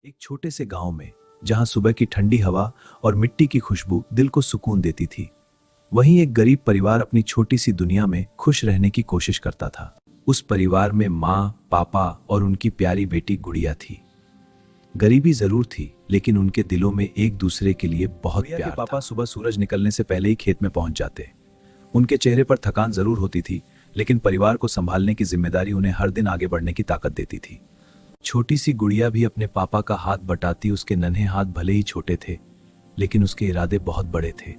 एक छोटे से गांव में जहां सुबह की ठंडी हवा और मिट्टी की खुशबू दिल को सुकून देती थी, वहीं एक गरीब परिवार अपनी छोटी सी दुनिया में खुश रहने की कोशिश करता था। उस परिवार में माँ, पापा और उनकी प्यारी बेटी गुड़िया थी। गरीबी जरूर थी, लेकिन उनके दिलों में एक दूसरे के लिए बहुत प्यार था। पापा सुबह सूरज निकलने से पहले ही खेत में पहुंच जाते। उनके चेहरे पर थकान जरूर होती थी, लेकिन परिवार को संभालने की जिम्मेदारी उन्हें हर दिन आगे बढ़ने की ताकत देती थी। छोटी सी गुड़िया भी अपने पापा का हाथ बटाती। उसके नन्हे हाथ भले ही छोटे थे, लेकिन उसके इरादे बहुत बड़े थे।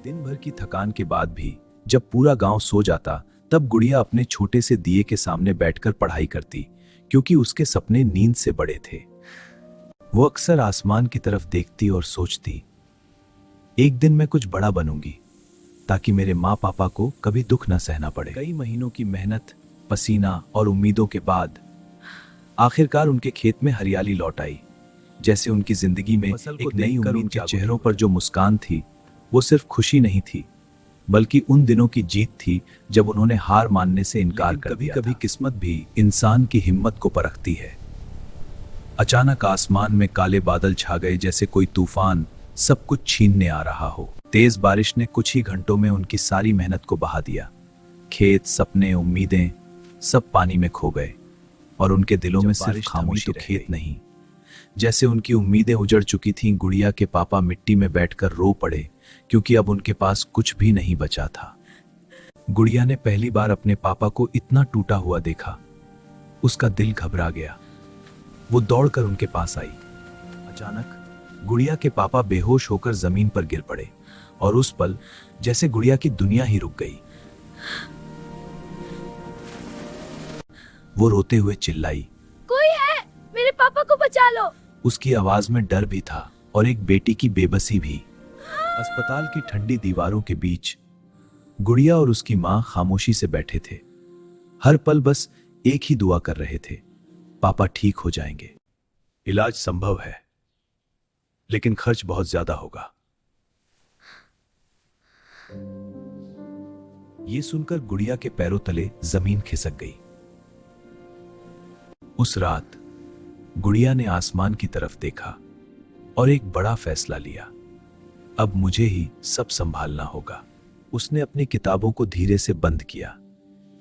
दिन भर की थकान के बाद भी जब पूरा गांव सो जाता, तब गुड़िया अपने छोटे से दिए के सामने बैठकर पढ़ाई करती, क्योंकि उसके सपने नींद से बड़े थे। वो अक्सर आसमान की तरफ देखती और सोचती, एक दिन मैं कुछ बड़ा बनूंगी, ताकि मेरे माँ पापा को कभी दुख न सहना पड़े। कई महीनों की मेहनत, पसीना और उम्मीदों के बाद आखिरकार उनके खेत में हरियाली लौट आई। जैसे उनकी जिंदगी में एक नई उम्मीद के चेहरों पर जो मुस्कान थी, वो सिर्फ खुशी नहीं थी, बल्कि उन दिनों की जीत थी जब उन्होंने हार मानने से इनकार कर दिया। कभी किस्मत भी इंसान की हिम्मत को परखती है। अचानक आसमान में काले बादल छा गए, जैसे कोई तूफान सब कुछ छीनने आ रहा हो। तेज बारिश ने कुछ ही घंटों में उनकी सारी मेहनत को बहा दिया। खेत, सपने, उम्मीदें सब पानी में खो गए, और उनके दिलों में सिर्फ खामोशी। तो खेत नहीं, जैसे उनकी उम्मीदें उजड़ चुकी थीं। गुड़िया के पापा मिट्टी में बैठकर रो पड़े, क्योंकि अब उनके पास कुछ भी नहीं बचा था। गुड़िया ने पहली बार अपने पापा को इतना टूटा हुआ देखा। उसका दिल घबरा गया। वो दौड़कर उनके पास आई। अचानक गुड़िया के पापा बेहोश होकर जमीन पर गिर पड़े, और उस पल जैसे गुड़िया की दुनिया ही रुक गई। वो रोते हुए चिल्लाई, कोई है, मेरे पापा को बचा लो। उसकी आवाज में डर भी था और एक बेटी की बेबसी भी। अस्पताल की ठंडी दीवारों के बीच गुड़िया और उसकी मां खामोशी से बैठे थे। हर पल बस एक ही दुआ कर रहे थे, पापा ठीक हो जाएंगे। इलाज संभव है, लेकिन खर्च बहुत ज्यादा होगा। ये सुनकर गुड़िया के पैरों तले जमीन खिसक गई। उस रात गुड़िया ने आसमान की तरफ देखा और एक बड़ा फैसला लिया। अब मुझे ही सब संभालना होगा। उसने अपनी किताबों को धीरे से बंद किया,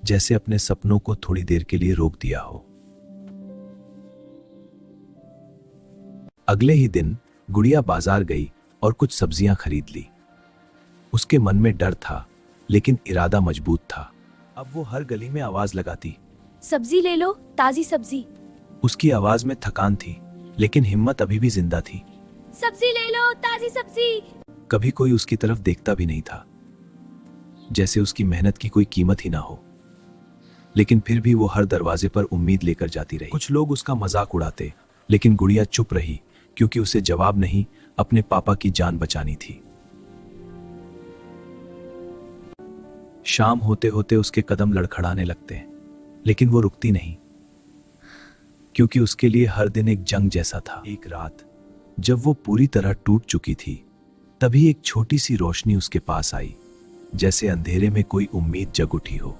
जैसे अपने सपनों को थोड़ी देर के लिए रोक दिया हो। अगले ही दिन गुड़िया बाजार गई और कुछ सब्जियां खरीद ली। उसके मन में डर था, लेकिन इरादा मजबूत था। अब वो हर गली में आवाज लगाती, सब्जी ले लो, ताजी सब्जी। उसकी आवाज में थकान थी, लेकिन हिम्मत अभी भी जिंदा थी। सब्जी ले लो, ताजी सब्जी। कभी कोई उसकी तरफ देखता भी नहीं था, जैसे उसकी मेहनत की कोई कीमत ही ना हो। लेकिन फिर भी वो हर दरवाजे पर उम्मीद लेकर जाती रही। कुछ लोग उसका मजाक उड़ाते, लेकिन गुड़िया चुप रही, क्योंकि उसे जवाब नहीं, अपने पापा की जान बचानी थी। शाम होते होते उसके कदम लड़खड़ाने लगते, लेकिन वो रुकती नहीं, क्योंकि उसके लिए हर दिन एक जंग जैसा था। एक रात जब वो पूरी तरह टूट चुकी थी, तभी एक छोटी सी रोशनी उसके पास आई, जैसे अंधेरे में कोई उम्मीद जग उठी हो।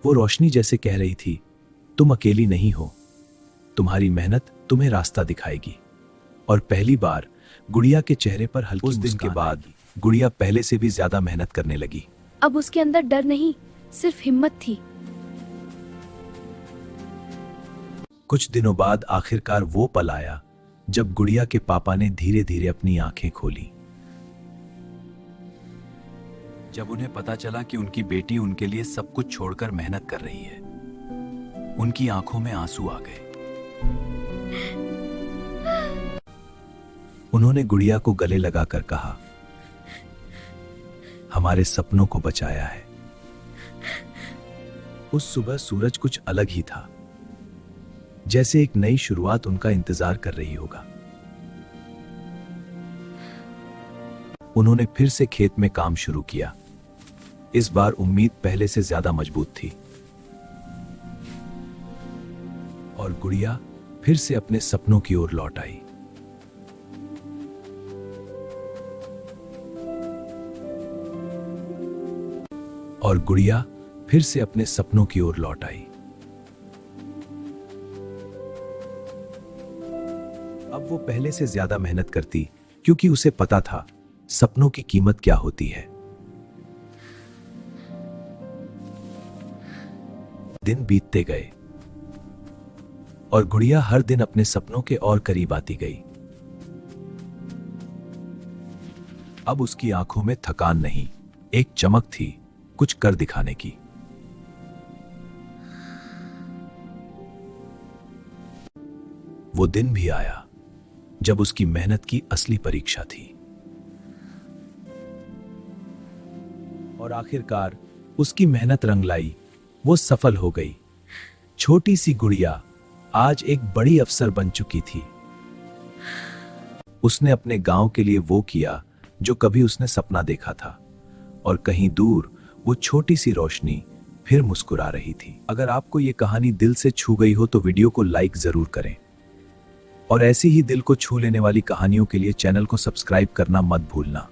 वो रोशनी जैसे कह रही थी, तुम अकेली नहीं हो, तुम्हारी मेहनत तुम्हें रास्ता दिखाएगी। और पहली बार गुड़िया के चेहरे पर हल्की मुस्कान। उस दिन के बाद गुड़िया पहले से भी ज्यादा मेहनत करने लगी। अब उसके अंदर डर नहीं, सिर्फ हिम्मत थी। कुछ दिनों बाद आखिरकार वो पल आया जब गुड़िया के पापा ने धीरे धीरे अपनी आंखें खोली। जब उन्हें पता चला कि उनकी बेटी उनके लिए सब कुछ छोड़कर मेहनत कर रही है, उनकी आंखों में आंसू आ गए। उन्होंने गुड़िया को गले लगाकर कहा, हमारे सपनों को बचाया है। उस सुबह सूरज कुछ अलग ही था, जैसे एक नई शुरुआत उनका इंतजार कर रही होगा। उन्होंने फिर से खेत में काम शुरू किया। इस बार उम्मीद पहले से ज्यादा मजबूत थी, और गुड़िया फिर से अपने सपनों की ओर लौट आई। और गुड़िया फिर से अपने सपनों की ओर लौट आई। अब वो पहले से ज्यादा मेहनत करती, क्योंकि उसे पता था सपनों की कीमत क्या होती है। दिन बीतते गए और गुड़िया हर दिन अपने सपनों के और करीब आती गई। अब उसकी आंखों में थकान नहीं, एक चमक थी, कुछ कर दिखाने की। वो दिन भी आया जब उसकी मेहनत की असली परीक्षा थी। और आखिरकार उसकी मेहनत रंग लाई, वो सफल हो गई। छोटी सी गुड़िया आज एक बड़ी अफसर बन चुकी थी। उसने अपने गांव के लिए वो किया जो कभी उसने सपना देखा था, और कहीं दूर वो छोटी सी रोशनी फिर मुस्कुरा रही थी। अगर आपको ये कहानी दिल से छू गई हो तो वीडियो को लाइक जरूर करें, और ऐसी ही दिल को छू लेने वाली कहानियों के लिए चैनल को सब्सक्राइब करना मत भूलना।